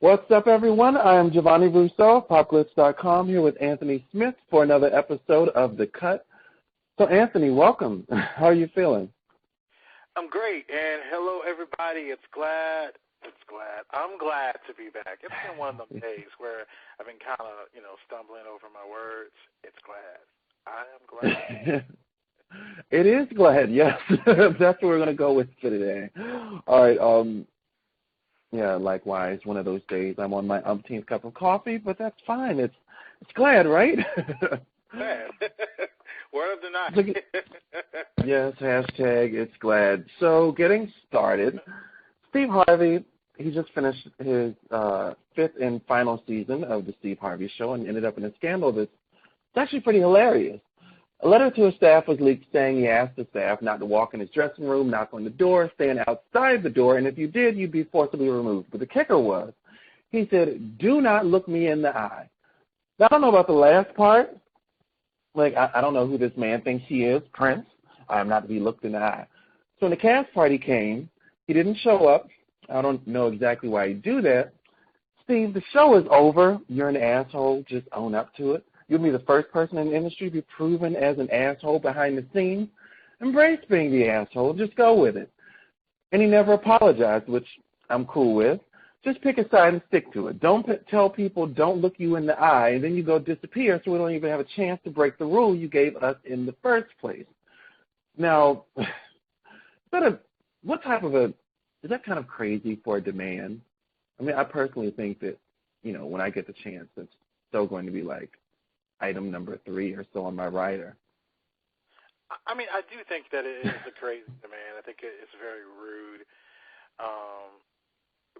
What's up, everyone? I'm Giovanni Rousseau, popglitz.com, here with Anthony Smith for another episode of The Cut. So, Anthony, welcome. How are you feeling? I'm great, and hello, everybody. I'm glad to be back. It's been one of them days where I've been kind of, stumbling over my words. It's glad. I am glad. It is glad, yes. That's what we're going to go with for today. All right, yeah, likewise, one of those days. I'm on my umpteenth cup of coffee, but that's fine. It's glad, right? Glad. Word of the night. Yes, hashtag it's glad. So getting started, Steve Harvey, he just finished his fifth and final season of the Steve Harvey Show and ended up in a scandal that's actually pretty hilarious. A letter to his staff was leaked saying he asked the staff not to walk in his dressing room, knock on the door, stand outside the door, and if you did, you'd be forcibly removed. But the kicker was, he said, "Do not look me in the eye." Now, I don't know about the last part. Like, I don't know who this man thinks he is, Prince. I am not to be looked in the eye. So when the cast party came, he didn't show up. I don't know exactly why he'd do that. Steve, the show is over. You're an asshole. Just own up to it. You'll be the first person in the industry to be proven as an asshole behind the scenes. Embrace being the asshole. Just go with it. And he never apologized, which I'm cool with. Just pick a side and stick to it. Don't tell people don't look you in the eye, and then you go disappear so we don't even have a chance to break the rule you gave us in the first place. Now, is that kind of crazy for a demand? I mean, I personally think that, when I get the chance, it's still going to be like item number 3 or so on my rider. I mean, I do think that it is a crazy demand. I think it's very rude.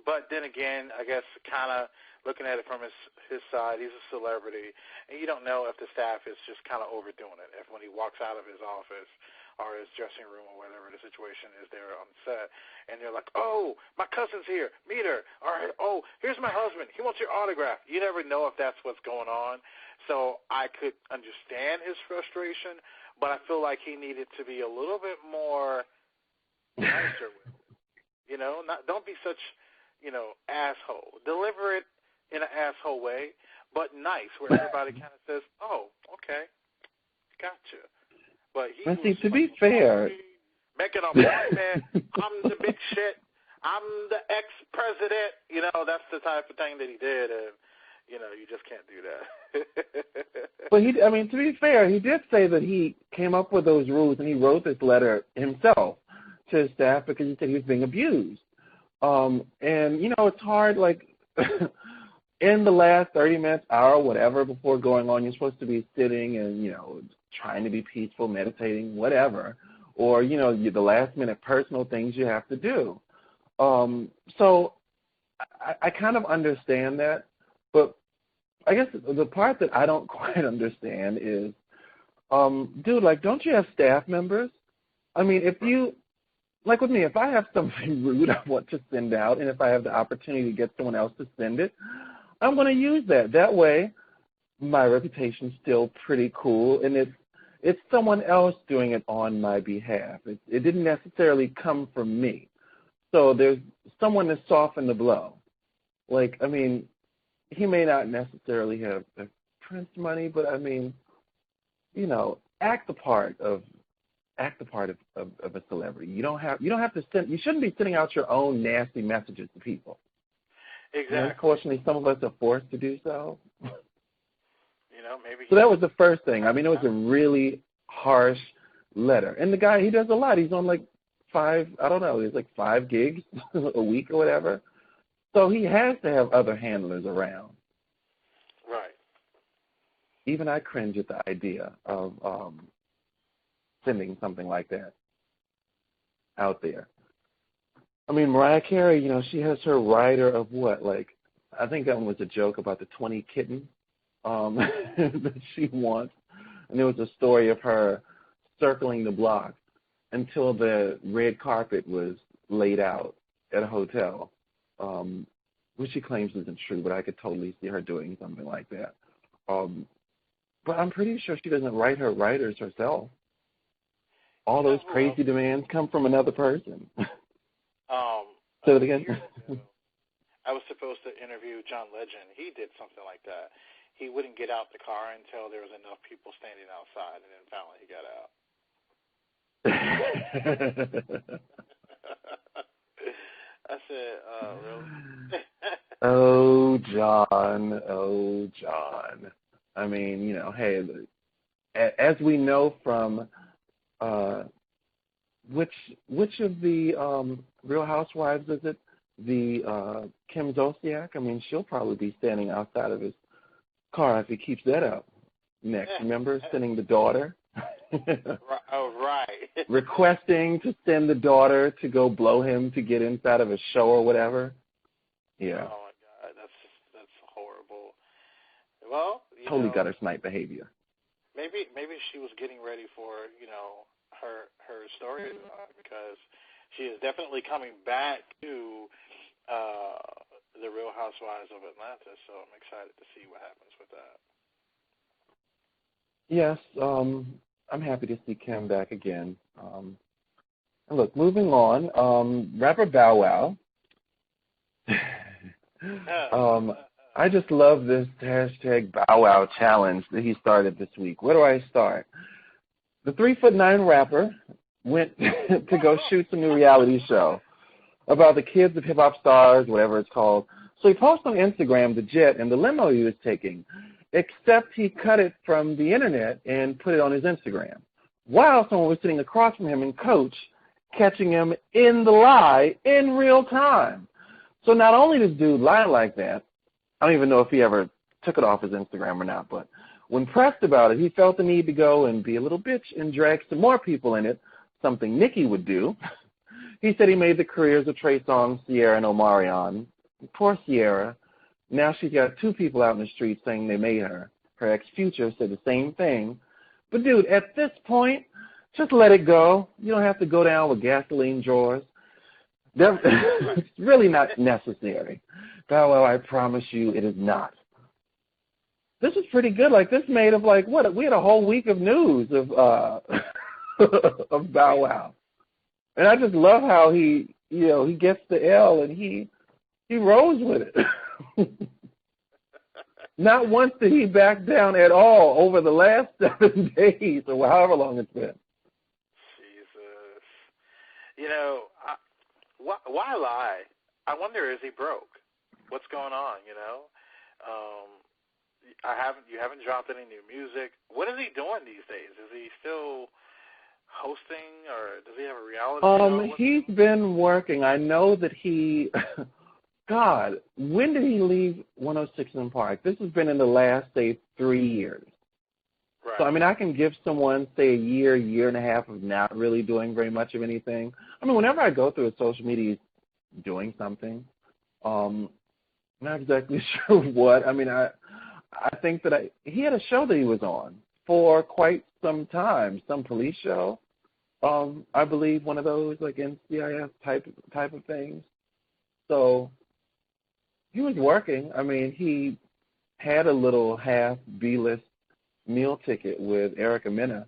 But then again, I guess kind of looking at it from his side, he's a celebrity, and you don't know if the staff is just kind of overdoing it. If when he walks out of his office or his dressing room or whatever the situation is there on set, and they're like, "Oh, my cousin's here, meet her," or "Oh, here's my husband, he wants your autograph." You never know if that's what's going on. So I could understand his frustration, but I feel like he needed to be a little bit more nicer with it. Don't be such, asshole. Deliver it in an asshole way, but nice, where everybody kind of says, "Oh, okay, gotcha." But to be fair, making a point, man. I'm the big shit. I'm the ex-president. That's the type of thing that he did, and you just can't do that. But to be fair, he did say that he came up with those rules and he wrote this letter himself to his staff because he said he was being abused. And it's hard, like, in the last 30 minutes, hour, whatever, before going on, you're supposed to be sitting and, trying to be peaceful, meditating, whatever, or, the last-minute personal things you have to do. So I kind of understand that, but I guess the part that I don't quite understand is, dude, like, don't you have staff members? I mean, if you, like with me, if I have something rude I want to send out, and if I have the opportunity to get someone else to send it, I'm going to use that. That way, my reputation's still pretty cool, and it's someone else doing it on my behalf. It didn't necessarily come from me. So there's someone to soften the blow. Like, I mean, he may not necessarily have Prince money, but I mean, act the part of a celebrity. You don't have to send. You shouldn't be sending out your own nasty messages to people. Exactly. And unfortunately, some of us are forced to do so. Maybe. So that was the first thing. I mean, it was a really harsh letter. And the guy, he does a lot. He's on like 5 gigs a week or whatever. So he has to have other handlers around. Right. Even I cringe at the idea of sending something like that out there. I mean, Mariah Carey, she has her rider of what? Like, I think that one was a joke about the 20 kittens that she wants. And there was a story of her circling the block until the red carpet was laid out at a hotel, which she claims isn't true, but I could totally see her doing something like that. But I'm pretty sure she doesn't write her writers herself. All those crazy demands come from another person. Say it again. I was supposed to interview John Legend. He did something like that. He wouldn't get out the car until there was enough people standing outside, and then finally he got out. I said, really? Oh, John. Oh, John. I mean, you know, hey, as we know from which of the Real Housewives is it? The Kim Zolciak? I mean, she'll probably be standing outside of his car if he keeps that up next. Remember sending the daughter? Oh, right. Requesting to send the daughter to go blow him to get inside of a show or whatever. Yeah. Oh, my God. That's horrible. Well, totally gutter snipe behavior. Maybe she was getting ready for, her story because she is definitely coming back to the Real Housewives of Atlanta, so I'm excited to see what happens with that. Yes, I'm happy to see Kim back again. And look, moving on, rapper Bow Wow. I just love this hashtag Bow Wow challenge that he started this week. Where do I start? The 3'9" rapper went to go shoot some new reality show about the kids of hip-hop stars, whatever it's called. So he posted on Instagram the jet and the limo he was taking, except he cut it from the internet and put it on his Instagram, while someone was sitting across from him and Coach catching him in the lie in real time. So not only does dude lie like that, I don't even know if he ever took it off his Instagram or not, but when pressed about it, he felt the need to go and be a little bitch and drag some more people in it, something Nicki would do. He said he made the careers of Trey Songz, Sierra, and Omarion. Poor Sierra. Now she's got two people out in the street saying they made her. Her ex-Future said the same thing. But, dude, at this point, just let it go. You don't have to go down with gasoline drawers. It's really not necessary. Bow Wow, I promise you it is not. This is pretty good. Like, this made of, like, what? We had a whole week of news of of Bow Wow. And I just love how he gets the L and he rose with it. Not once did he back down at all over the last 7 days or however long it's been. Jesus. Why lie? I wonder, is he broke? What's going on, You haven't dropped any new music. What is he doing these days? Is he still hosting, or does he have a reality show? He's been working. I know that he God, when did he leave 106 in Park? This has been in the last, say, 3 years. Right. So, I mean, I can give someone, say, a year and a half of not really doing very much of anything. I mean, whenever I go through his social media, he's doing something. Not exactly sure what. I mean, I think that he had a show that he was on for quite some time, some police show. I believe one of those, like, NCIS type of things. So he was working. I mean, he had a little half B-list meal ticket with Erica Mena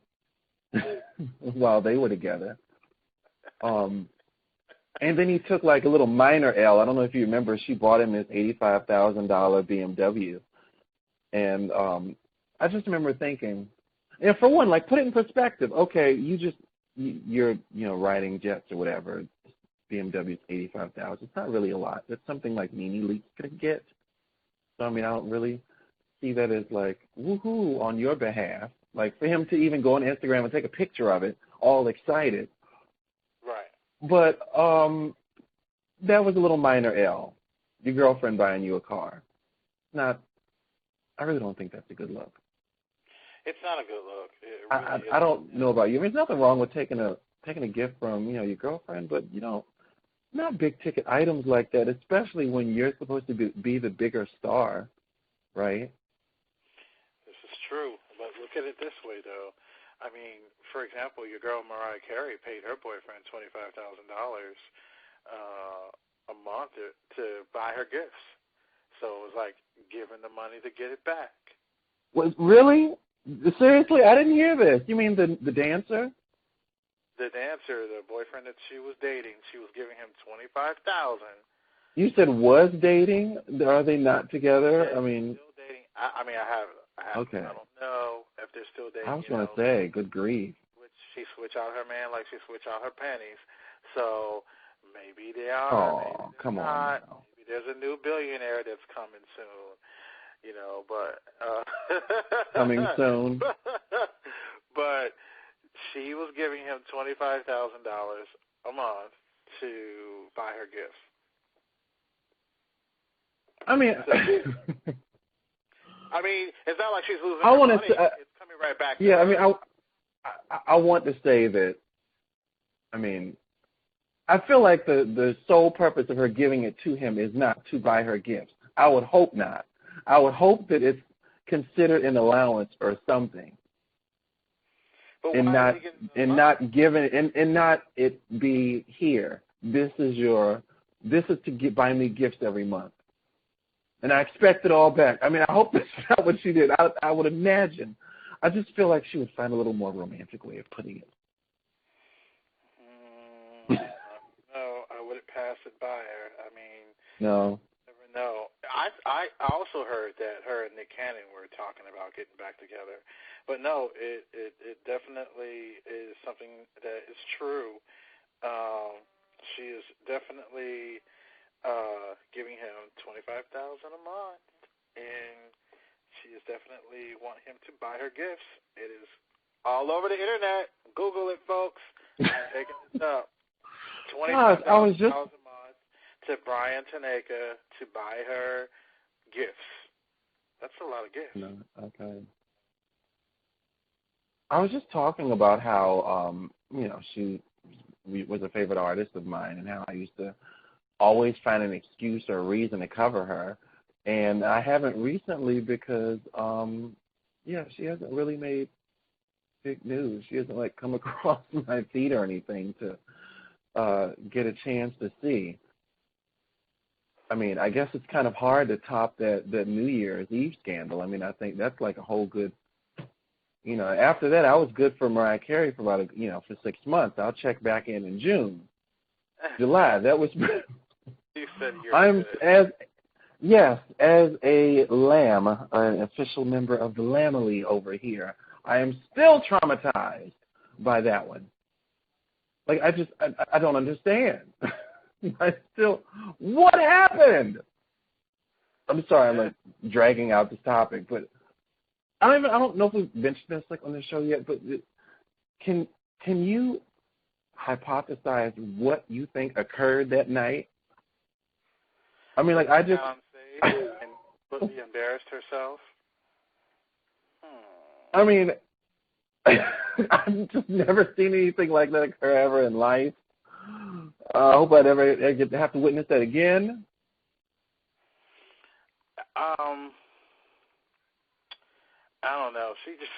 while they were together. And then he took like a little minor L. I don't know if you remember, she bought him this $85,000 BMW. And I just remember thinking, and for one, like, put it in perspective. Okay, you're riding jets or whatever. BMW's $85,000. It's not really a lot. That's something like Nene Leakes could get. So, I mean, I don't really see that as like, woohoo, on your behalf. Like, for him to even go on Instagram and take a picture of it, all excited. Right. But that was a little minor L. Your girlfriend buying you a car. I really don't think that's a good look. It's not a good look. It really I don't know about you. I mean, there's nothing wrong with taking a gift from, your girlfriend, but, not big ticket items like that, especially when you're supposed to be the bigger star, right? This is true, but look at it this way, though. I mean, for example, your girl Mariah Carey paid her boyfriend $25,000 a month to buy her gifts. So it was like giving the money to get it back. Really? Seriously? I didn't hear this. You mean the dancer? The dancer, the boyfriend that she was dating, she was giving him $25,000 You said was dating. Are they not together? Yeah, I mean, still dating. I mean, I have. okay. I don't know if they're still dating. I was going to say, good grief. She switch out her man like she switch out her panties. So maybe they are. Oh, maybe come on not. now. Maybe there's a new billionaire that's coming soon. But Coming soon. But she was giving him $25,000 a month to buy her gifts. I mean, I mean, it's not like she's losing her money. It's coming right back. Yeah, I mean, I want to say that. I mean, I feel like the sole purpose of her giving it to him is not to buy her gifts. I would hope not. I would hope that it's considered an allowance or something, and not it be here. This is to buy me gifts every month, and I expect it all back. I mean, I hope that's not what she did. I would imagine. I just feel like she would find a little more romantic way of putting it. No, I wouldn't pass it by her. I mean, no. Never know. I also heard that her and Nick Cannon were talking about getting back together, but no, it definitely is something that is true. She is definitely giving him $25,000 a month, and she is definitely wanting him to buy her gifts. It is all over the internet. Google it, folks. I'm making this up. $25,000 a month to Brian Tanaka to buy her gifts. That's a lot of gifts. No, okay. I was just talking about how she was a favorite artist of mine, and how I used to always find an excuse or a reason to cover her. And I haven't recently because, she hasn't really made big news. She hasn't, come across my feed or anything to get a chance to see. I mean, I guess it's kind of hard to top that New Year's Eve scandal. I mean, I think that's like a whole good, after that I was good for Mariah Carey for about, for 6 months. I'll check back in June, July. That was... You said you're good. Yes, as a lamb, an official member of the Lamely over here, I am still traumatized by that one. Like, I don't understand. What happened? I'm sorry, I'm dragging out this topic, but I don't know if we've mentioned this on the show yet, but can you hypothesize what you think occurred that night? I mean, I just... on stage and completely embarrassed herself? I mean, I've just never seen anything like that occur ever in life. I hope I'd ever get to have to witness that again. I don't know. She just...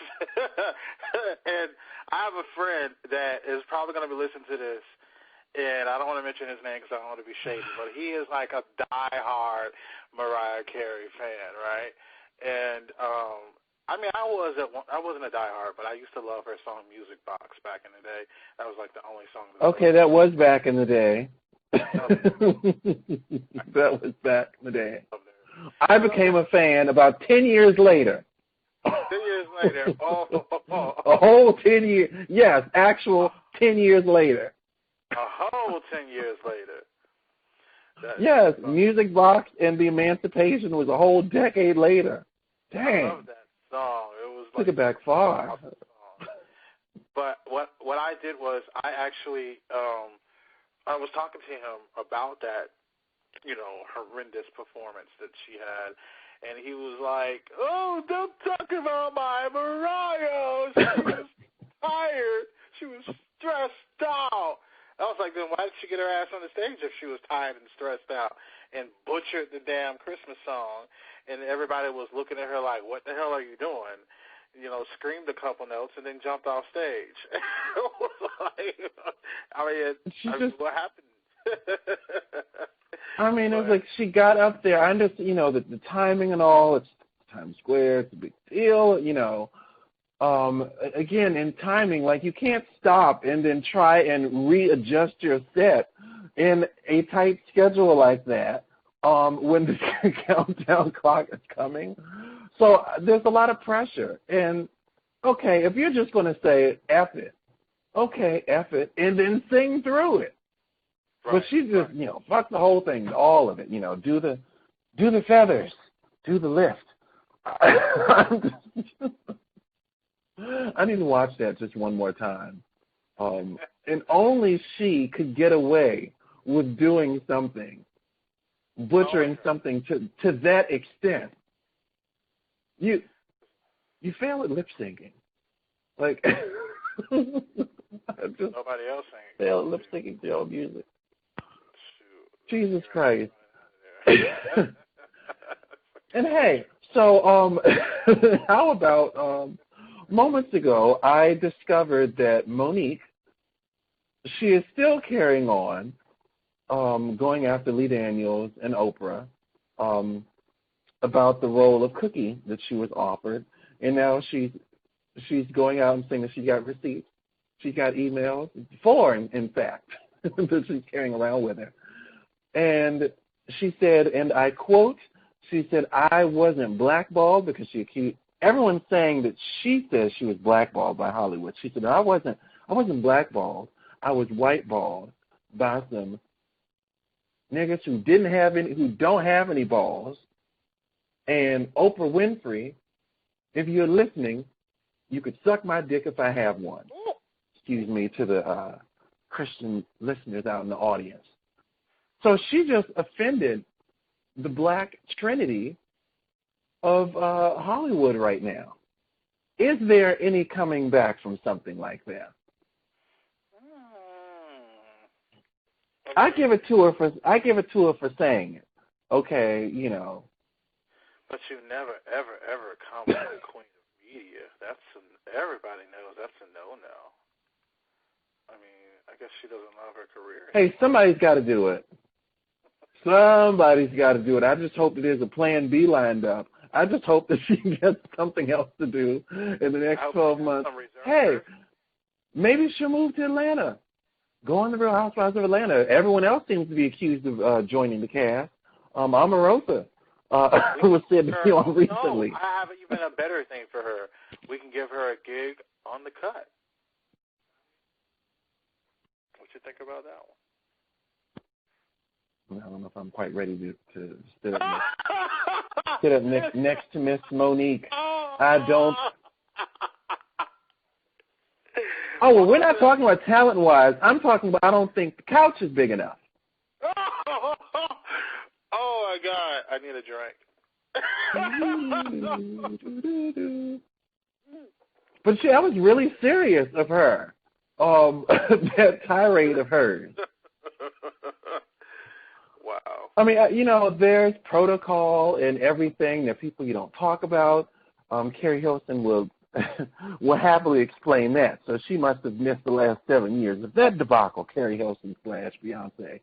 And I have a friend that is probably going to be listening to this, and I don't want to mention his name because I don't want to be shady, but he is like a diehard Mariah Carey fan, right? And I mean, I wasn't a diehard, but I used to love her song "Music Box" back in the day. That was like the only song. That was back in the day. That was back in the day. I became a fan about 10 years later. 10 years later. A whole 10 years. Yes, actual 10 years later. A whole 10 years later. Yes, Music Box and the Emancipation was a whole decade later. Dang. I love that song. It was took it back far. But what I did was I actually I was talking to him about that, horrendous performance that she had, and he was like, "Oh, don't talk about my Mariah. She was tired. She was stressed out." I was like, then why did she get her ass on the stage if she was tired and stressed out and butchered the damn Christmas song? And everybody was looking at her like, what the hell are you doing? Screamed a couple notes and then jumped off stage. It was like, what happened? I mean, it was like she got up there. I understand, the timing and all. It's Times Square. It's a big deal, Again, in timing, you can't stop and then try and readjust your set in a tight schedule like that when the countdown clock is coming. So there's a lot of pressure. And, okay, if you're just going to say, F it, okay, F it, and then sing through it. Right, but she's just, fuck the whole thing, all of it, do the feathers, do the lift. I need to watch that just one more time. And only she could get away with doing something, butchering something to that extent. You fail at lip syncing. Like, nobody else singing. Fail at lip syncing to your music. Jesus Christ. And hey, so how about moments ago I discovered that Monique, she is still carrying on, going after Lee Daniels and Oprah about the role of Cookie that she was offered, and now she's going out and saying that she got receipts, she got emails, 4 in fact, that she's carrying around with her. And she said, and I quote, she said, I wasn't blackballed because she accused, everyone's saying that she says she was blackballed by Hollywood. She said, I wasn't blackballed. I was whiteballed by some niggas who don't have any balls. And Oprah Winfrey, if you're listening, you could suck my dick if I have one. Excuse me to the Christian listeners out in the audience. So she just offended the black trinity of Hollywood right now. Is there any coming back from something like that? I give it to her for saying it. Okay, But you never, ever compliment the queen of media. Everybody knows that's a no-no. I mean, I guess she doesn't love her career. Hey, somebody's got to do it. Somebody's got to do it. I just hope that there's a plan B lined up. I just hope that she gets something else to do in the next 12 months. Hey, maybe she'll move to Atlanta. Go on the Real Housewives of Atlanta. Everyone else seems to be accused of joining the cast. Omarosa was said to be on recently. No, I have even a better thing for her. We can give her a gig on the cut. What you think about that one? I don't know if I'm quite ready to sit up next to Miss Monique. I don't. Oh, well, we're not talking about talent-wise. I'm talking about I don't think the couch is big enough. Oh, my God. I need a drink. But that was really serious of her, that tirade of hers. Wow. I mean, there's protocol and everything that people you don't talk about. Carrie Hilson will happily explain that. So she must have missed the last 7 years of that debacle, Carrie Hilson / Beyonce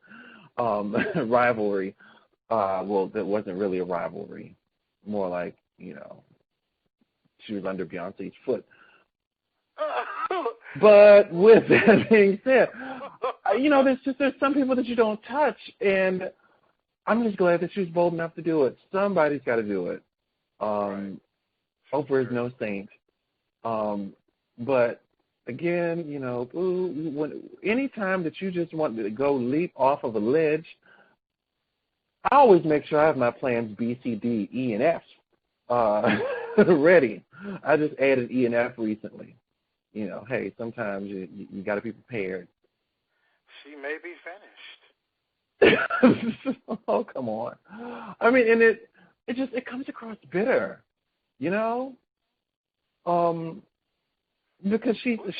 rivalry. Well, that wasn't really a rivalry. More like, she was under Beyonce's foot. But with that being said, there's some people that you don't touch, and I'm just glad that she was bold enough to do it. Somebody's got to do it. Right. Oprah is no saint. But again, any time that you just want to go leap off of a ledge, I always make sure I have my plans B, C, D, E, and F ready. I just added E and F recently. Hey, sometimes you got to be prepared. She may be finished. Oh, come on. I mean, and it comes across bitter, because she's Well,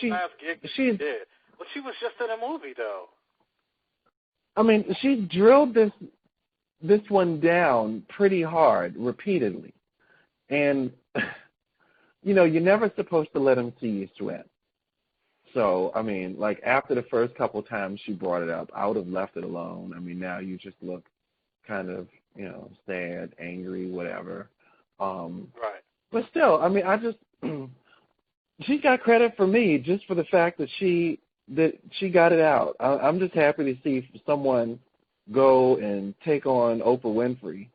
she did. Well, she was just in a movie, though. I mean, she's drilled this one down pretty hard, repeatedly, and you're never supposed to let them see you sweat. So, I mean, like after the first couple of times she brought it up, I would have left it alone. I mean, now you just look kind of, sad, angry, whatever. Right. But still, I mean, she got credit for me just for the fact that she got it out. I'm just happy to see someone go and take on Oprah Winfrey,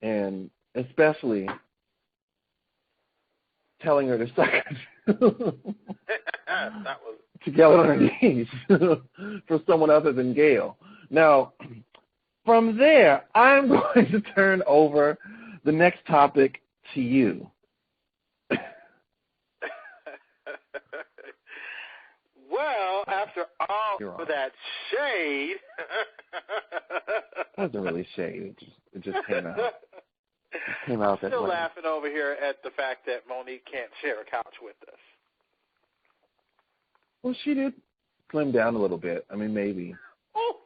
and especially telling her to suck to get on her knees for someone other than Gail. Now, from there, I'm going to turn over the next topic to you. Well, after all of that shade. That wasn't really shade. It just came out. I'm still laughing over here at the fact that Monique can't share a couch with us. Well, she did slim down a little bit. I mean, maybe. Oh.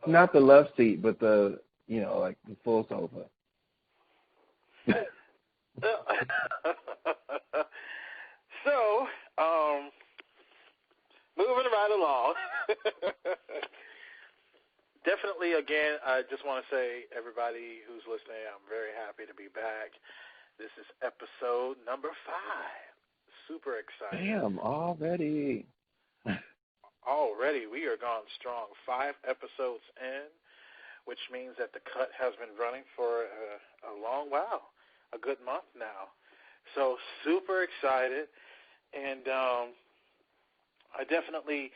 Not the love seat, but the, like the full sofa. So, moving right along. Definitely, again, I just want to say, everybody who's listening, I'm very happy to be back. This is episode number 5. Super excited. Damn, already. Already, we are gone strong. 5 episodes in, which means that the cut has been running for a long while, a good month now. So, super excited. And I definitely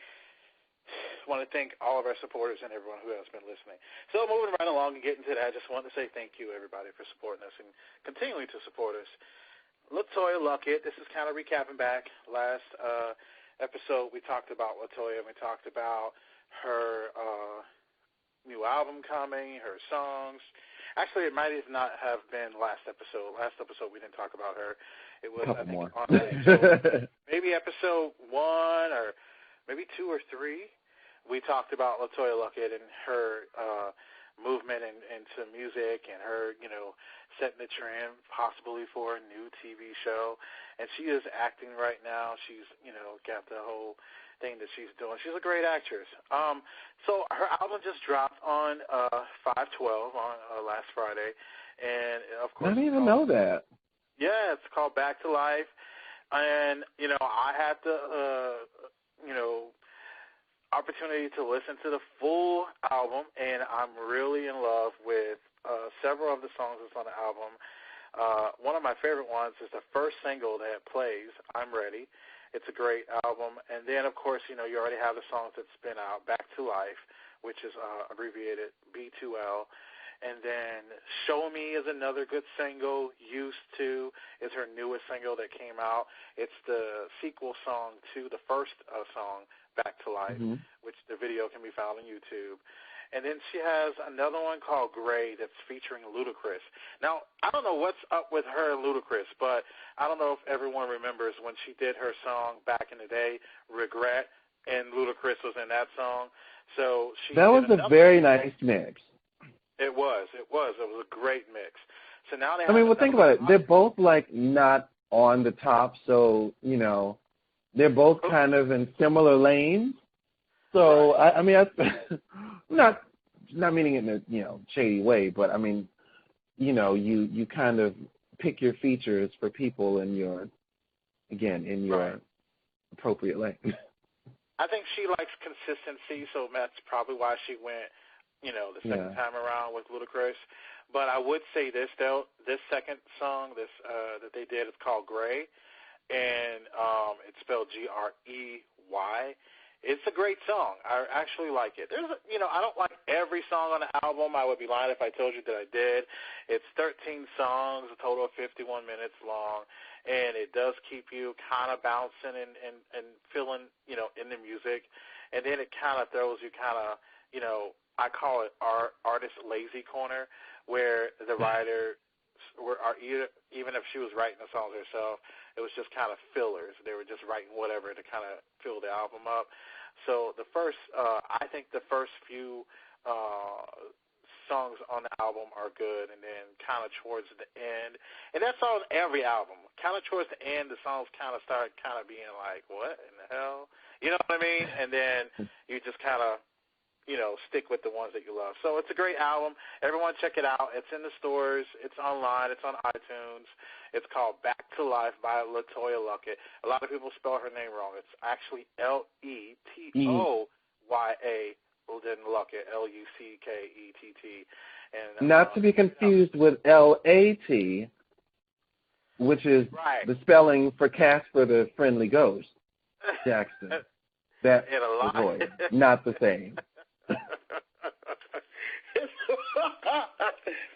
want to thank all of our supporters and everyone who has been listening. So moving right along and getting to that, I just want to say thank you, everybody, for supporting us and continuing to support us. LaToya Luckett, this is kind of recapping back. Last episode, we talked about LaToya, and we talked about her new album coming, her songs. Actually, it might not have been last episode. Last episode, we didn't talk about her. It was, I think, more. on episode, maybe episode 1 or maybe 2 or 3. We talked about LaToya Luckett and her movement into music and her, setting the trend possibly for a new TV show. And she is acting right now. She's, got the whole thing that she's doing. She's a great actress. So her album just dropped on 5/12 on last Friday. And, of course, I didn't even know that. Yeah, it's called Back to Life. And, I had the, opportunity to listen to the full album, and I'm really in love with several of the songs that's on the album. One of my favorite ones is the first single that plays, I'm Ready. It's a great album. And then, of course, you already have the songs that's been out, Back to Life, which is abbreviated B2L. And then Show Me is another good single. Used To is her newest single that came out. It's the sequel song to the first song, Back to Life, which the video can be found on YouTube. And then she has another one called Gray that's featuring Ludacris. Now, I don't know what's up with her and Ludacris, but I don't know if everyone remembers when she did her song back in the day, Regret, and Ludacris was in that song. So that was a very nice mix. It was a great mix. So now they have think about it. They're both, not on the top, so, they're both kind of in similar lanes. So, right. Not meaning it in a, shady way, but, you kind of pick your features for people in your right. appropriate lane. I think she likes consistency, so that's probably why she went the second time around with Ludacris. But I would say this, though. This second song that they did is called Gray, and it's spelled Grey. It's a great song. I actually like it. I don't like every song on the album. I would be lying if I told you that I did. It's 13 songs, a total of 51 minutes long, and it does keep you kind of bouncing and feeling, in the music. And then it kind of throws you I call it artist lazy corner, where the writer, even if she was writing the songs herself, it was just kind of fillers. They were just writing whatever to kind of fill the album up. So I think the first few songs on the album are good, and then kind of towards the end, and that's on every album. Kind of towards the end, the songs kind of start kind of being like, what in the hell? You know what I mean? And then you just kind of stick with the ones that you love. So it's a great album. Everyone check it out. It's in the stores. It's online. It's on iTunes. It's called Back to Life by LaToya Luckett. A lot of people spell her name wrong. It's actually Letoya than Luckett, Luckett. And Not to be confused with LAT, which is right. the spelling for Casper the Friendly Ghost, Jackson. That's Latoya, not the same.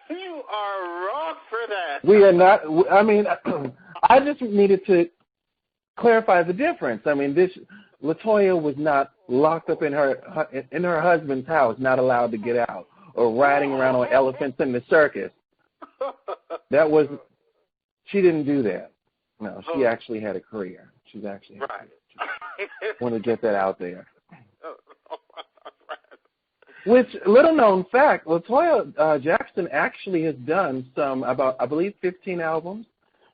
You are wrong for that. We are not. I mean, I just needed to clarify the difference. I mean, Latoya was not locked up in her husband's house, not allowed to get out, or riding around on elephants in the circus. She didn't do that. No, she actually had a career. She's actually had a career. Want to get that out there. Which, little known fact, Latoya Jackson actually has done some, about, I believe, 15 albums.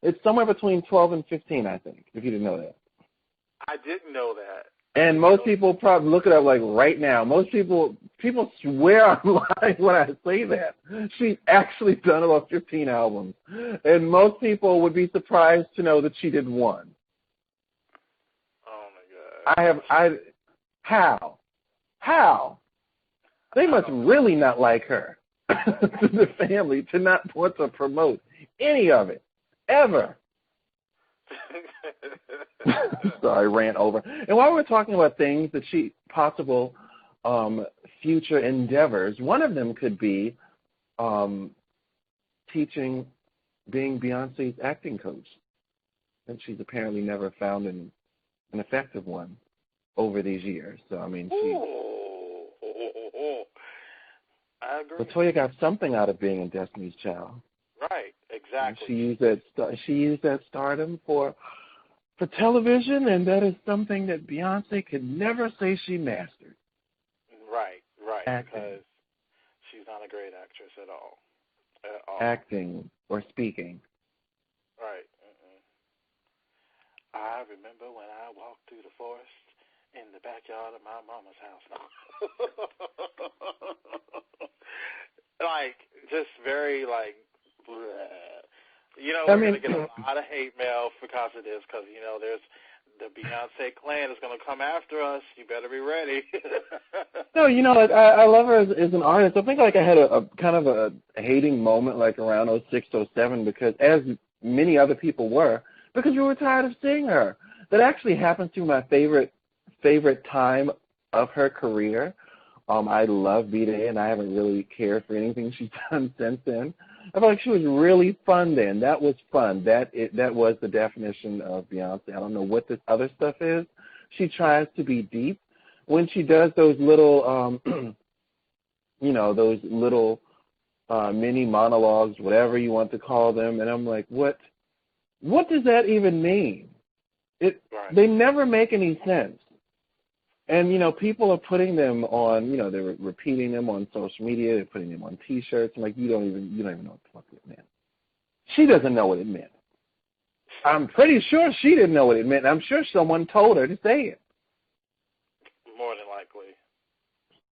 It's somewhere between 12 and 15, I think, if you didn't know that. I didn't know that. And most people probably look it up like right now. Most people swear I'm lying when I say that. She's actually done about 15 albums. And most people would be surprised to know that she did one. Oh, my God. How? They must really not like her, the family, to not want to promote any of it, ever. Sorry, ran over. And while we're talking about things that possible future endeavors, one of them could be teaching, being Beyonce's acting coach. And she's apparently never found an effective one over these years. So, I mean, I agree. Latoya got something out of being in Destiny's Child. Right, exactly. She used that stardom for television, and that is something that Beyonce could never say she mastered. Right, acting. because she's not a great actress at all. Acting or speaking. Right. I remember when I walked through the forest in the backyard of my mama's house. Like, just very, like, bleh. You know, we're going to get a lot of hate mail because of this, because, you know, there's the Beyonce clan is going to come after us. You better be ready. No, you know, I love her as an artist. I think, like, I had a kind of a hating moment, like, around 06, 07, because as many other people were, because we were tired of seeing her. That actually happened through my favorite time of her career. I love B-Day, and I haven't really cared for anything she's done since then. I felt like she was really fun then. That was fun. That was the definition of Beyonce. I don't know what this other stuff is. She tries to be deep. When she does those little, those little mini monologues, whatever you want to call them, and I'm like, what does that even mean? They never make any sense. And, you know, people are putting them on, you know, they're repeating them on social media, they're putting them on T-shirts, and, like, you don't even know what the fuck it meant. She doesn't know what it meant. I'm pretty sure she didn't know what it meant. I'm sure someone told her to say it. More than likely.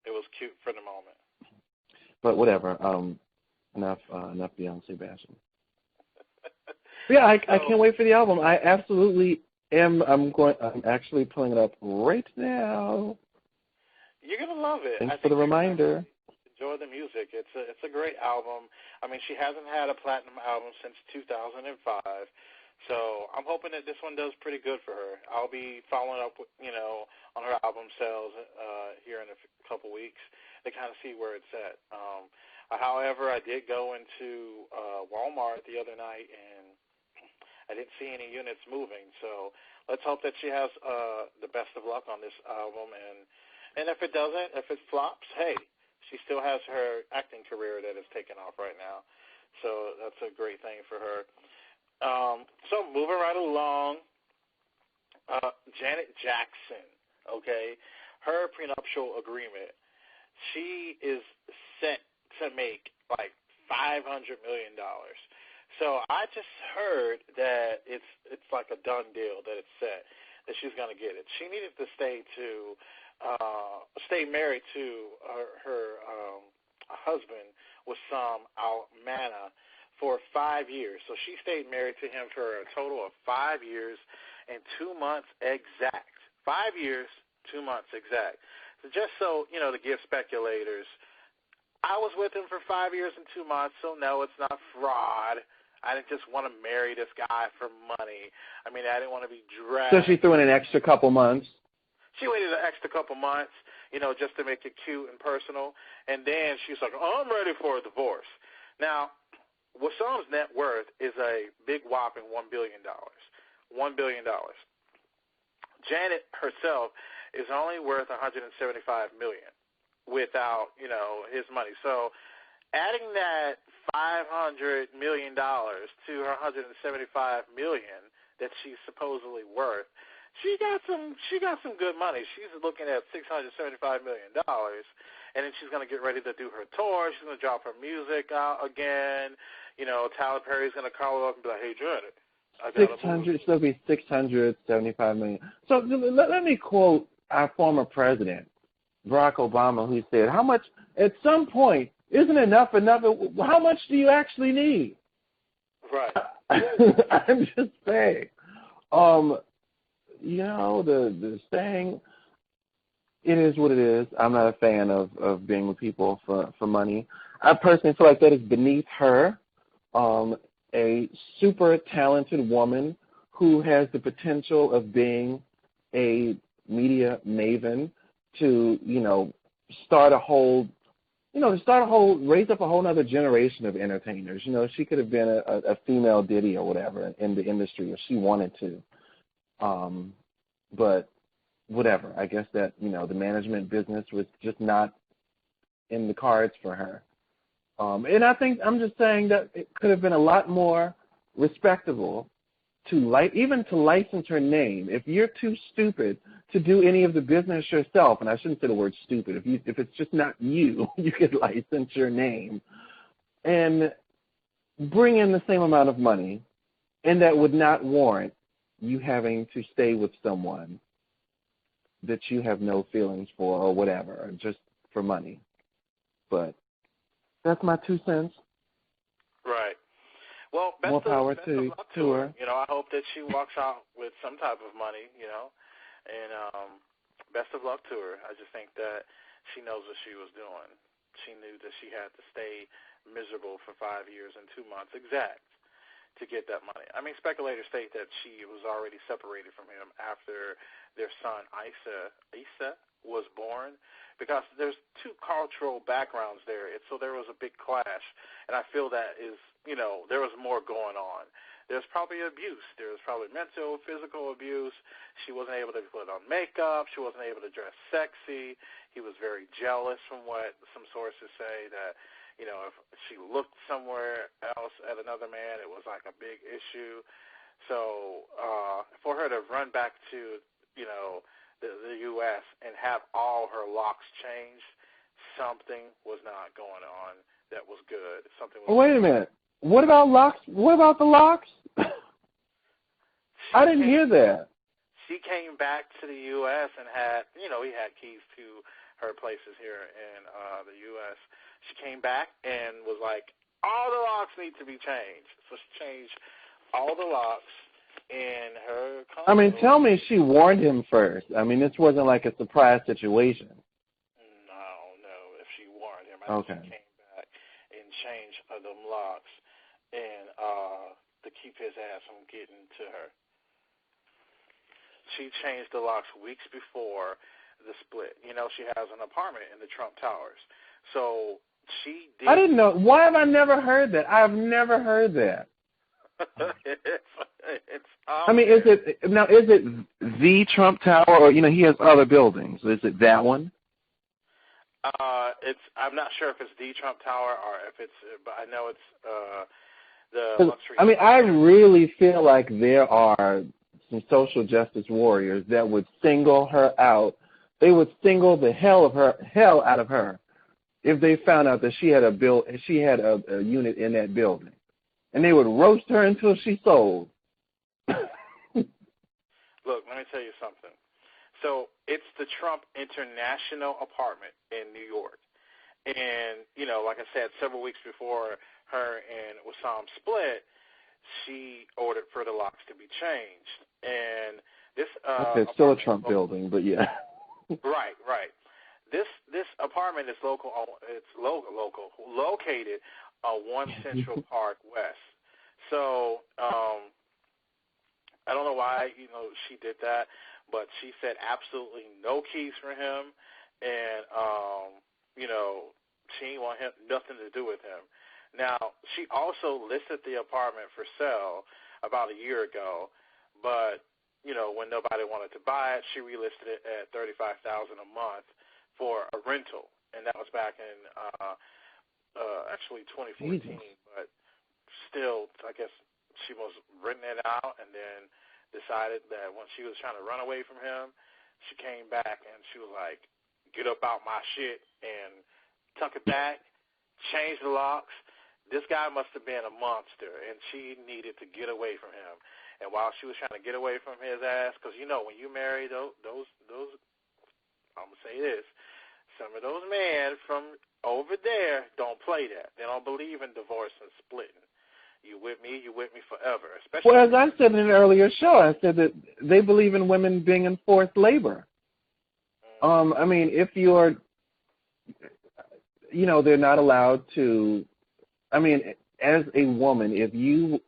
It was cute for the moment. But whatever. Enough Beyonce bashing. Yeah, I can't wait for the album. I absolutely am. I'm actually pulling it up right now. You're gonna love it. Thanks for the reminder. Enjoy the music. It's a great album. I mean, she hasn't had a platinum album since 2005, so I'm hoping that this one does pretty good for her. I'll be following up, on her album sales here in a couple weeks to kind of see where it's at. However, I did go into Walmart the other night and I didn't see any units moving, so let's hope that she has the best of luck on this album. And if it doesn't, if it flops, hey, she still has her acting career that is taking off right now. So that's a great thing for her. So moving right along, Janet Jackson, okay, her prenuptial agreement, she is set to make like $500 million. So I just heard that it's like a done deal, that it's set, that she's going to get it. She needed to stay married to her husband with some Almana for 5 years. So she stayed married to him for a total of 5 years and 2 months exact. 5 years, 2 months exact. just so, to give speculators, I was with him for 5 years and 2 months, so no, it's not fraud. I didn't just want to marry this guy for money. I mean, I didn't want to be dragged. So she threw in an extra couple months? She waited an extra couple months, just to make it cute and personal. And then she's like, I'm ready for a divorce. Now, Wassam's net worth is a big whopping $1 billion. $1 billion. Janet herself is only worth $175 million without, his money. So adding that $500 million to her $175 million that she's supposedly worth, she got some good money. She's looking at $675 million, and then she's going to get ready to do her tour. She's going to drop her music out again. Tyler Perry's going to call her up and be like, hey, Janet, I got a movie. It'll be $675 million. So let me quote our former president, Barack Obama, who said, how much, at some point, isn't enough? How much do you actually need? Right. I'm just saying. The saying, it is what it is. I'm not a fan of being with people for money. I personally feel like that is beneath her. A super talented woman who has the potential of being a media maven to, raise up a whole other generation of entertainers. She could have been a female Diddy or whatever in the industry if she wanted to. But whatever, I guess that, the management business was just not in the cards for her. And I'm just saying that it could have been a lot more respectable even to license her name. If you're too stupid to do any of the business yourself, and I shouldn't say the word stupid, if it's just not you, you could license your name and bring in the same amount of money, and that would not warrant you having to stay with someone that you have no feelings for or whatever, or just for money. But that's my 2 cents. Right. Well, more power to her. I hope that she walks out with some type of money, and best of luck to her. I just think that she knows what she was doing. She knew that she had to stay miserable for 5 years and 2 months exact to get that money. I mean, speculators state that she was already separated from him after their son, Isa was born, because there's two cultural backgrounds there. So there was a big clash, and I feel that there was more going on. There's probably abuse. There was probably mental, physical abuse. She wasn't able to put on makeup. She wasn't able to dress sexy. He was very jealous, from what some sources say, that if she looked somewhere else at another man, it was like a big issue. So for her to run back to, the U.S. and have all her locks changed, something was not going on that was good. Wait a minute. What about locks? What about the locks? I didn't hear that. She came back to the U.S. and had, he had keys to her places here in the U.S. She came back and was like, all the locks need to be changed. So she changed all the locks in her condo. I mean, tell me she warned him first. I mean, this wasn't like a surprise situation. No. If she warned him, okay. She came back and changed them locks and to keep his ass from getting to her. She changed the locks weeks before the split. She has an apartment in the Trump Towers. So she did. I didn't know. Why have I never heard that? I've never heard that. It's I mean, is it the Trump Tower, or he has other buildings? Is it that one? I'm not sure if it's the Trump Tower or if it's, but I know it's the luxury. I mean, I really feel like there are some social justice warriors that would single her out. They would single the hell out of her if they found out that she had a unit in that building, and they would roast her until she sold. Look, let me tell you something. So it's the Trump International Apartment in New York. And, like I said, several weeks before her and Wassam split, she ordered for the locks to be changed. And this okay, it's still a Trump building, but yeah. Right. This apartment is local. It's located on 1 Central Park West. So I don't know why she did that, but she said absolutely no keys for him, and she didn't want nothing to do with him. Now, she also listed the apartment for sale about a year ago, but, when nobody wanted to buy it, she relisted it at $35,000 a month for a rental, and that was back in actually 2014, but still, I guess she was renting it out and then decided that when she was trying to run away from him, she came back and she was like, get up out my shit and tuck it back, change the locks. This guy must have been a monster, and she needed to get away from him. And while she was trying to get away from his ass, because, when you marry those, I'm going to say this, some of those men from over there don't play that. They don't believe in divorce and splitting. You with me forever. Especially well, as I said in an earlier show, I said that they believe in women being in forced labor. I mean, if you're, they're not allowed to, I mean, as a woman, if you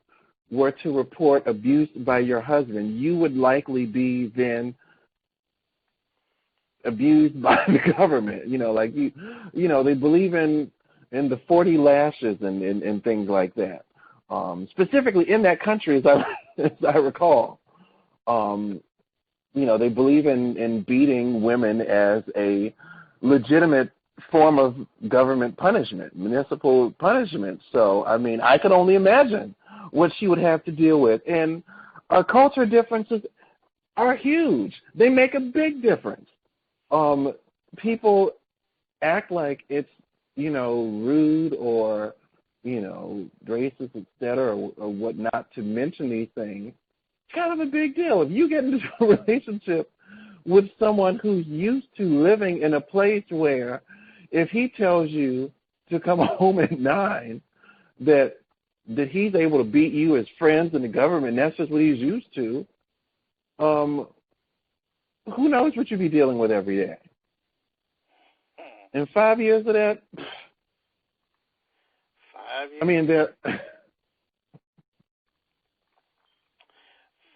were to report abuse by your husband, you would likely be then abused by the government. They believe in the 40 lashes and things like that. Specifically in that country, as I recall, they believe in beating women as a legitimate form of government punishment, municipal punishment. So, I mean, I could only imagine what she would have to deal with. And culture differences are huge. They make a big difference. People act like it's, rude or, racist, et cetera, or what not to mention these things. It's kind of a big deal. If you get into a relationship with someone who's used to living in a place where if he tells you to come home at 9, that he's able to beat you as friends in the government, and that's just what he's used to, who knows what you'll be dealing with every day. In 5 years of that, 5 years? I mean,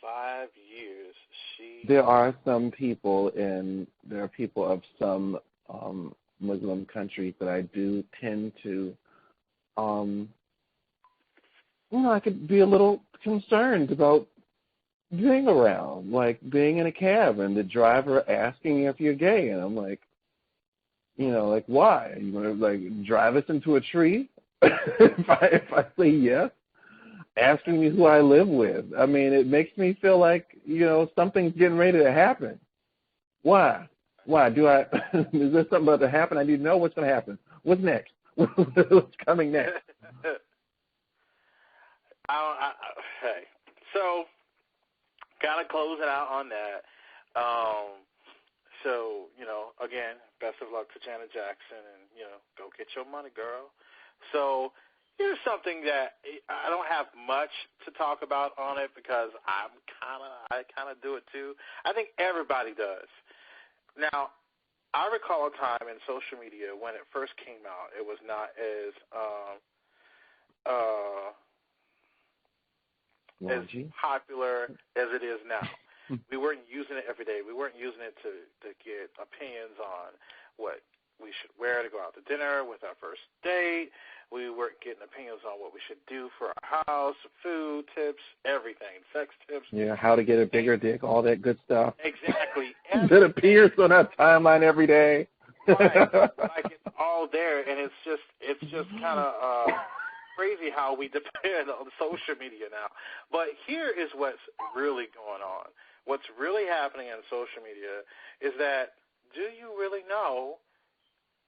5 years. There are some people, and there are people of some Muslim countries that I do tend to, I could be a little concerned about being around, like being in a cab and the driver asking if you're gay, and I'm like, why? You want to drive us into a tree if I say yes? Asking me who I live with. I mean, it makes me feel like, something's getting ready to happen. Why? Do I, is there something about to happen? I need to know what's going to happen. What's next? What's coming next? Hey, so kind of closing out on that. So, again, best of luck to Janet Jackson, and, go get your money, girl. So here's something that I don't have much to talk about on it because I kind of do it too. I think everybody does. Now, I recall a time in social media when it first came out, it was not as popular as it is now. We weren't using it every day. We weren't using it to get opinions on what we should wear to go out to dinner with our first date. We weren't getting opinions on what we should do for our house, food tips, everything, sex tips. Yeah, how to get a bigger dick, all that good stuff. Exactly. That appears on our timeline every day. Right. Like it's all there, and it's just kind of crazy how we depend on social media now. But here is what's really going on. What's really happening in social media is that, do you really know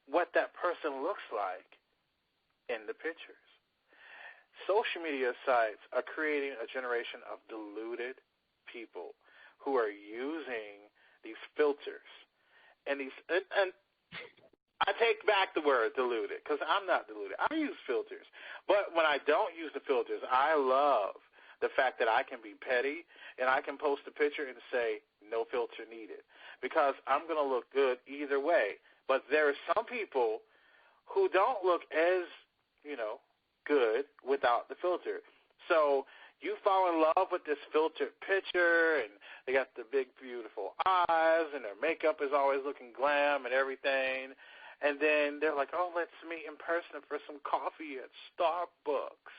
what that person looks like in the pictures? Social media sites are creating a generation of deluded people who are using these filters. And I take back the word deluded because I'm not deluded. I use filters. But when I don't use the filters, I love the fact that I can be petty and I can post a picture and say no filter needed because I'm going to look good either way. But there are some people who don't look as, good without the filter. So you fall in love with this filtered picture, and they got the big, beautiful eyes, and their makeup is always looking glam and everything. And then they're like, oh, let's meet in person for some coffee at Starbucks.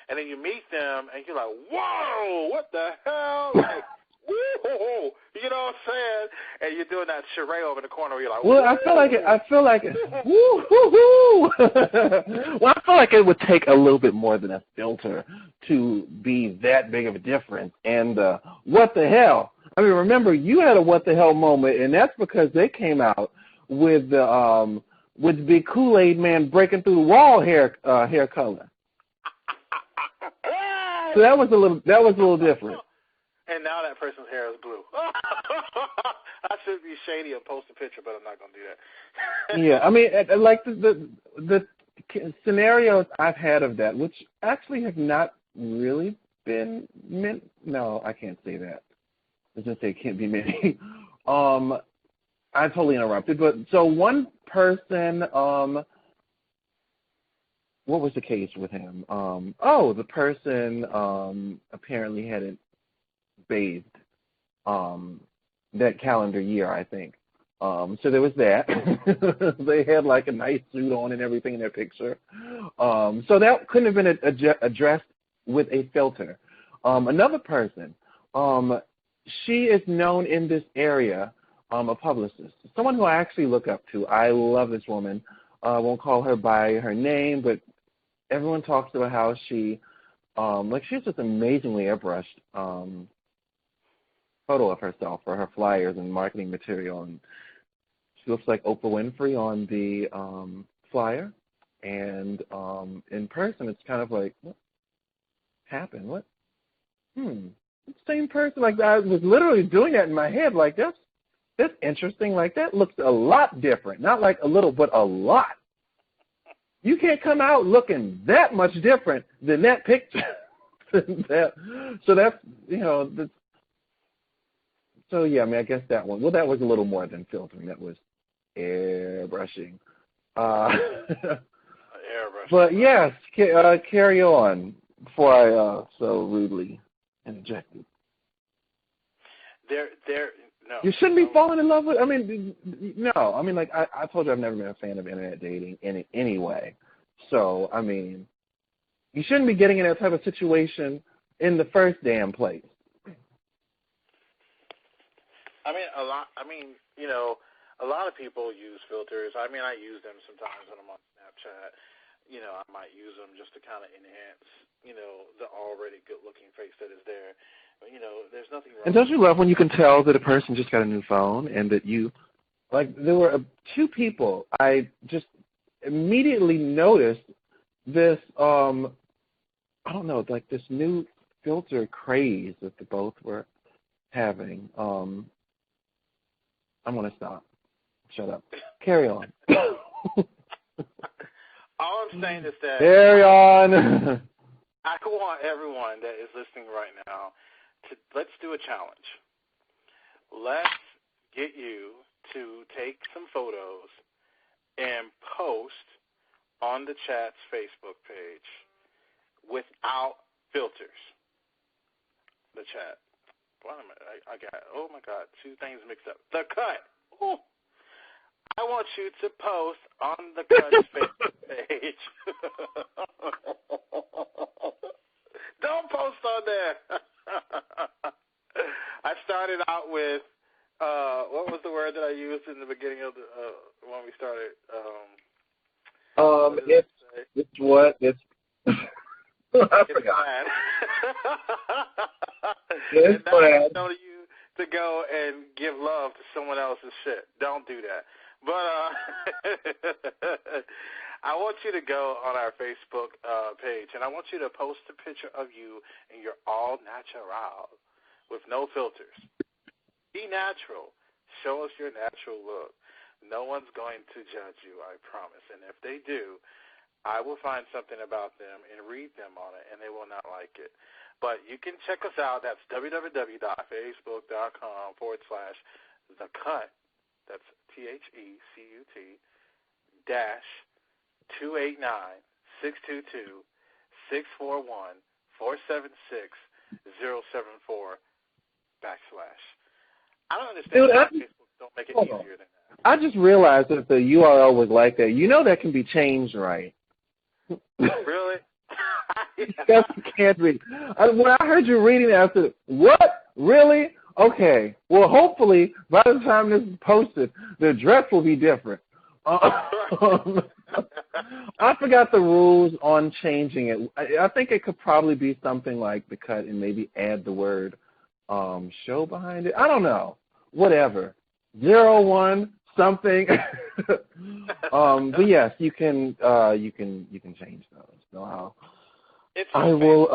And then you meet them, and you're like, whoa, what the hell? Like, woo, you know what I'm saying? And you're doing that charade over in the corner where you're like, well, I feel like, woo, hoo, hoo. Well, I feel like it would take a little bit more than a filter to be that big of a difference. And what the hell? I mean, remember, you had a what the hell moment, and that's because they came out with the big Kool-Aid man breaking through the wall hair color. So that was a little different. And now that person's hair is blue. I should be shady and post a picture, but I'm not going to do that. Yeah, I mean, like the scenarios I've had of that, which actually have not really been meant. No, I can't say that. I was just say it can't be many. I totally interrupted, but so one person. What was the case with him? The person apparently hadn't bathed that calendar year, I think. So there was that. They had like a nice suit on and everything in their picture. So that couldn't have been addressed with a filter. Another person, she is known in this area, a publicist, someone who I actually look up to. I love this woman. I won't call her by her name, but everyone talks about how she, she's just amazingly airbrushed photo of herself for her flyers and marketing material, and she looks like Oprah Winfrey on the flyer, and in person it's kind of like, what happened? What? Same person. Like, I was literally doing that in my head, like, that's interesting. Like, that looks a lot different. Not like a little, but a lot. You can't come out looking that much different than that picture. So that's, so yeah, I mean, I guess that one. Well, that was a little more than filtering. That was airbrushing. Airbrushing. But yes, carry on before I so rudely interjected. No. You shouldn't be falling in love with. I mean, no. I mean, like I told you, I've never been a fan of internet dating in any way. So I mean, you shouldn't be getting in that type of situation in the first damn place. A lot of people use filters. I mean, I use them sometimes when I'm on Snapchat. I might use them just to kind of enhance, the already good-looking face that is there. But, there's nothing wrong. And don't you love when you can tell that a person just got a new phone and that you, like, there were two people, I just immediately noticed this, I don't know, like this new filter craze that they both were having. I'm going to stop. Shut up. Carry on. All I'm saying is that carry on. I want everyone that is listening right now let's do a challenge. Let's get you to take some photos and post on the chat's Facebook page without filters. The chat. Wait a minute. I got, oh my God, two things mixed up. The Cut. Ooh. I want you to post on the Cut's Facebook page. Don't post on there. I started out with, what was the word that I used in the beginning of the when we started? It's what? It's I forgot. It's bad. Now you to go and give love to someone else's shit. Don't do that. But I want you to go on our Facebook page, and I want you to post a picture of you in your all natural with no filters. Be natural. Show us your natural look. No one's going to judge you, I promise. And if they do, I will find something about them and read them on it, and they will not like it. But you can check us out. That's www.facebook.com/thecut. That's THECUT dash 289-622-641-476-074 backslash. I don't understand Dude, why Facebook don't make it easier than that. I just realized that the URL was like that. You know that can be changed, right? Really? That can't be. When I heard you reading it, I said, what? Really? Okay. Well, hopefully, by the time this is posted, the address will be different. I forgot the rules on changing it. I think it could probably be something like the cut and maybe add the word show behind it. I don't know. Whatever. 01 something. But yes, you can change those. So I will.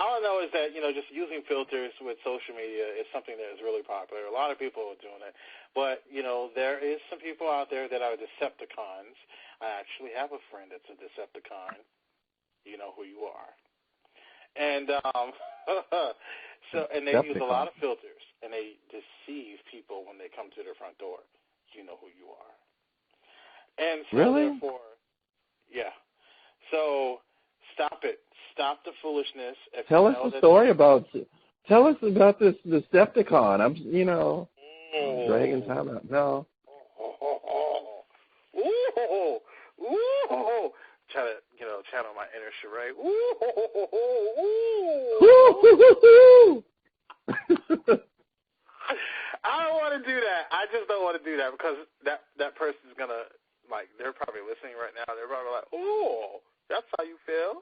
All I know is that, just using filters with social media is something that is really popular. A lot of people are doing it. But, there is some people out there that are Decepticons. I actually have a friend that's a Decepticon. You know who you are. And and they use a lot of filters, and they deceive people when they come to their front door. You know who you are. And so therefore, yeah. So stop it. Stop the foolishness. Tell us the story about this Decepticon. I'm dragging time out. No. Try to, channel my inner Sheree. I don't want to do that. I just don't want to do that because that person's going to, they're probably listening right now. They're probably like, ooh, that's how you feel.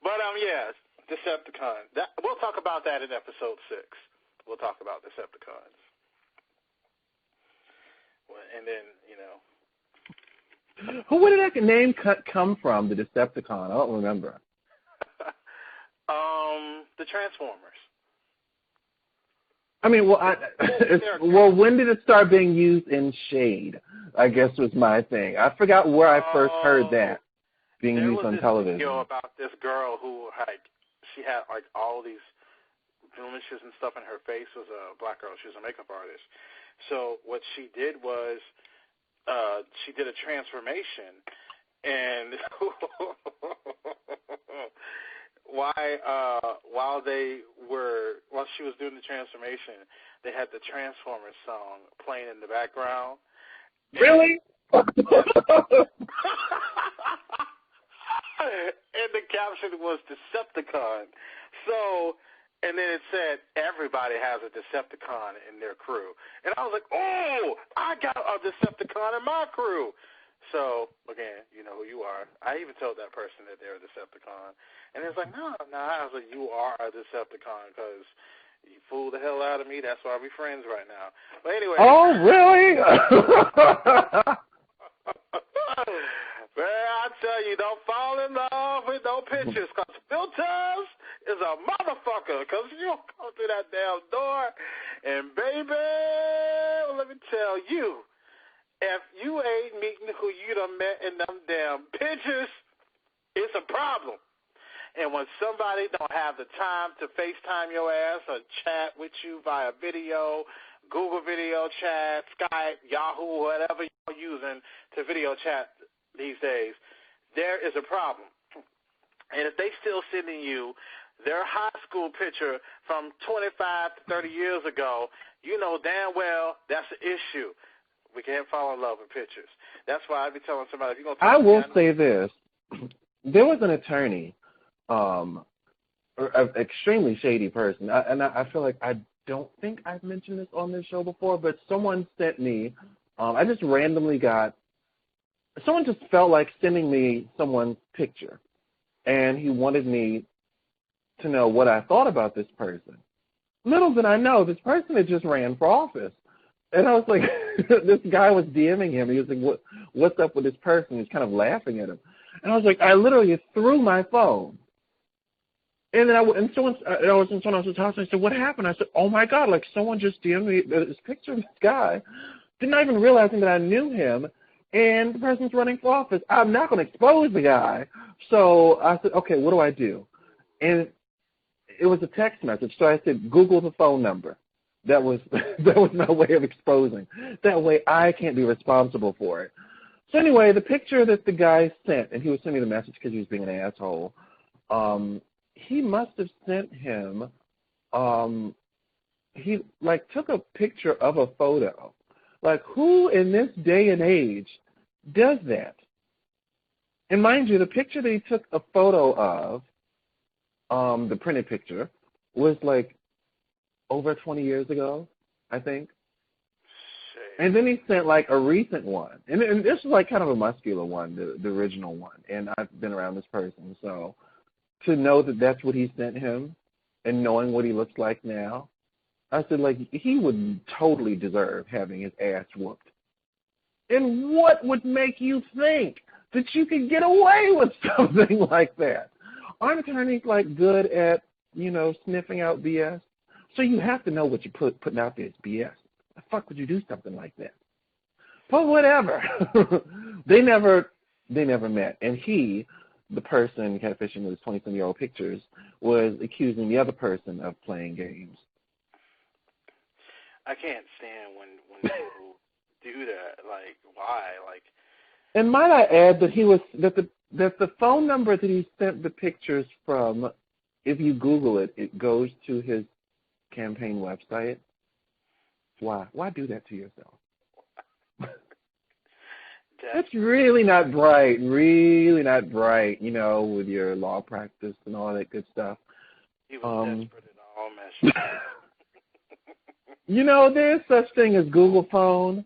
But, yes, Decepticon. We'll talk about that in episode 6. We'll talk about Decepticons. And then, Where did that name come from, the Decepticon? I don't remember. The Transformers. I mean, when did it start being used in shade? I guess was my thing. I forgot where I first heard that being used on television. There was this video about this girl who, she had, all these blemishes and stuff in her face. Was a black girl. She was a makeup artist. So what she did was she did a transformation, and while she was doing the transformation, they had the Transformers song playing in the background. Really? And the caption was Decepticon. So, and then it said everybody has a Decepticon in their crew. And I was like, oh, I got a Decepticon in my crew. So, again, you know who you are. I even told that person that they're a Decepticon. And it was like, no, I'm not. I was like, you are a Decepticon because you fooled the hell out of me. That's why we're friends right now. But anyway. Oh, really? Man, I tell you, don't fall in love with no pictures because filters is a motherfucker because you'll come through that damn door. And, baby, let me tell you, if you ain't meeting who you done met in them damn pictures, it's a problem. And when somebody don't have the time to FaceTime your ass or chat with you via video, Google video chat, Skype, Yahoo, whatever you're using to video chat these days, there is a problem. And if they still sending you their high school picture from 25 to 30 years ago, you know damn well that's an issue. We can't fall in love with pictures. That's why I be telling somebody, if you're going to I will say this. There was an attorney, an extremely shady person, and I feel like I don't think I've mentioned this on this show before, but someone sent me, I just randomly got, someone just felt like sending me someone's picture, and he wanted me to know what I thought about this person. Little did I know, this person had just ran for office. And I was like, this guy was DMing him. He was like, what's up with this person? He's kind of laughing at him. And I was like, I literally threw my phone. And then I was in someone else's house, and I said, what happened? I said, oh, my God, like someone just DM'd me this picture of this guy, not even realizing that I knew him, and the person's running for office. I'm not going to expose the guy. So I said, okay, what do I do? And it was a text message. So I said, Google the phone number. That was my way of exposing. That way I can't be responsible for it. So anyway, the picture that the guy sent, and he was sending me the message because he was being an asshole, he must have sent him, he, like, took a picture of a photo. Like, who in this day and age does that? And mind you, the picture that he took a photo of, the printed picture, was like over 20 years ago, I think. And then he sent like a recent one. And this is like kind of a muscular one, the original one. And I've been around this person. So to know that that's what he sent him and knowing what he looks like now, I said, like, he would totally deserve having his ass whooped. And what would make you think that you could get away with something like that? Aren't attorneys, like, good at, you know, sniffing out BS? So you have to know what you're putting out there is BS. The fuck would you do something like that? But whatever. They never met. And he, the person catfishing with his 20-some-year-old pictures, was accusing the other person of playing games. I can't stand when people do that. Like, why? Like. And might I add that that the phone number that he sent the pictures from, if you Google it, it goes to his campaign website. Why? Why do that to yourself? That's really not bright, you know, with your law practice and all that good stuff. He was desperate and all messed up. You know, there's such thing as Google phone,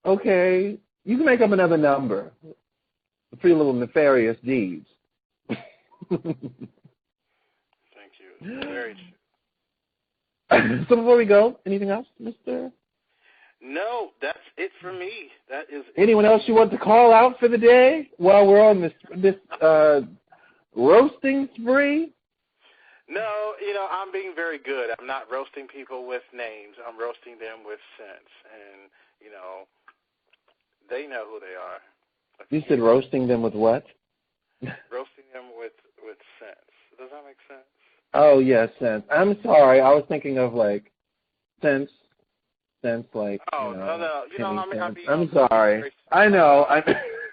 okay? You can make up another number for your little nefarious deeds. Thank you. Very true. So before we go, anything else, Mr.? No, that's it for me. That is. Anyone else you want to call out for the day while we're on this roasting spree? No, you know, I'm being very good. I'm not roasting people with names. I'm roasting them with sense, and you know, they know who they are. You said roasting them with what? Roasting them with sense. Does that make sense? Oh, yes, sense. I'm sorry. I was thinking of, like, sense, like, oh, you know. No. You know, I'm sorry. I know.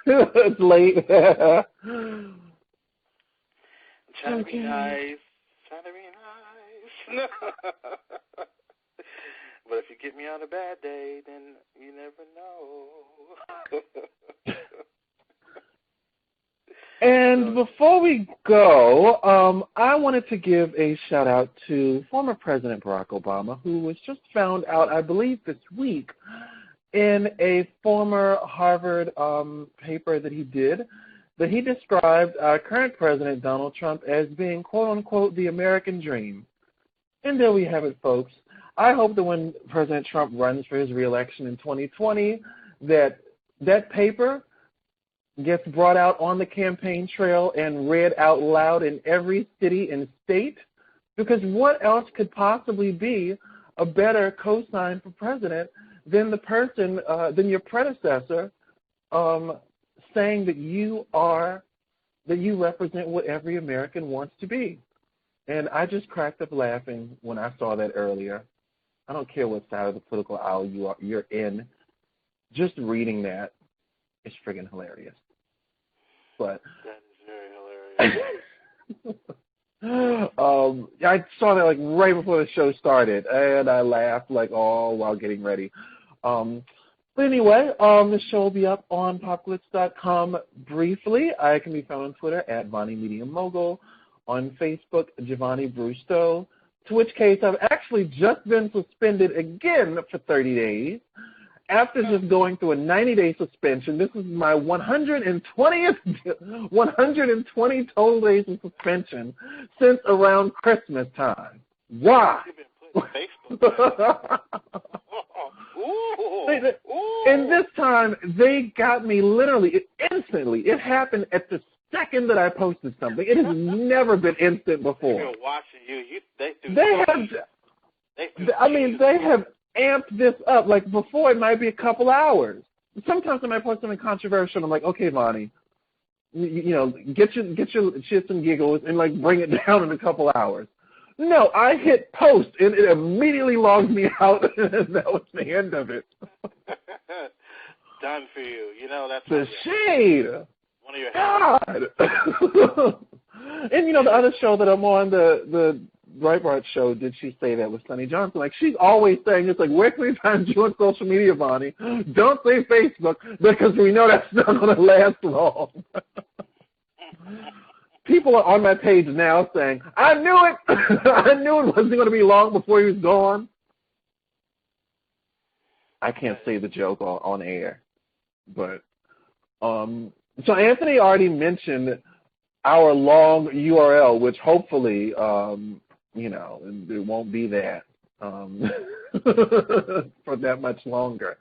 It's late. I'm trying to be nice. But if you get me on a bad day, then you never know. And before we go, I wanted to give a shout-out to former President Barack Obama, who was just found out, I believe, this week in a former Harvard paper that he did, that he described current President Donald Trump as being, quote-unquote, the American dream. And there we have it, folks. I hope that when President Trump runs for his re-election in 2020, that paper gets brought out on the campaign trail and read out loud in every city and state, because what else could possibly be a better cosign for president than the person, than your predecessor, saying that you represent what every American wants to be. And I just cracked up laughing when I saw that earlier. I don't care what side of the political aisle you're in. Just reading that is friggin' hilarious. But that is very hilarious. I saw that like right before the show started, and I laughed like all while getting ready. But anyway, the show will be up on popglitz.com briefly. I can be found on Twitter at Vonnie Medium Mogul, on Facebook, Giovanni Brusto, to which case I've actually just been suspended again for 30 days. After just going through a 90-day suspension, this is my 120 total days of suspension since around Christmas time. Why? And this time, they got me literally, instantly. It happened at the second that I posted something. It has never been instant before. They're watching you. They have amped this up. Like before, it might be a couple hours. Sometimes I might post something controversial, and I'm like, okay, Vonnie, you know, get your shits and giggles and like bring it down in a couple hours. No, I hit post, and it immediately logged me out, and that was the end of it. Done for you. You know, that's The shade. One of your God. And, you know, the other show that I'm on, the Breitbart show, Did She Say That with Sonny Johnson? Like, she's always saying, it's like, where can we find you on social media, Bonnie? Don't say Facebook, because we know that's not going to last long. People are on my page now saying, I knew it. I knew it wasn't going to be long before he was gone. I can't say the joke on air. But, so Anthony already mentioned our long URL, which hopefully, you know, it won't be that for that much longer.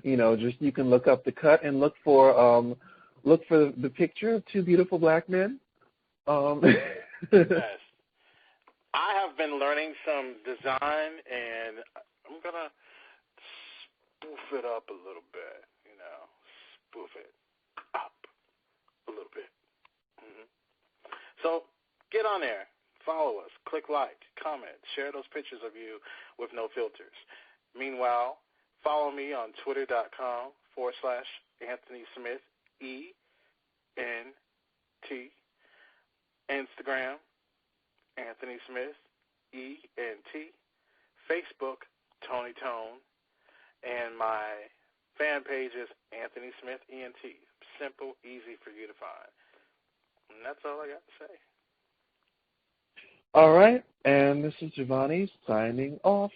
You know, just you can look up The Cut and look for the picture of two beautiful black men. Yes. I have been learning some design, and I'm going to spoof it up a little bit, you know, spoof it up a little bit. Mm-hmm. So get on there, follow us, click like, comment, share those pictures of you with no filters. Meanwhile, follow me on twitter.com/Anthony Smith, ENT. Instagram, Anthony Smith, ENT. Facebook, Tony Tone. And my fan page is Anthony Smith, ENT. Simple, easy for you to find. And that's all I got to say. All right, and this is Giovanni signing off.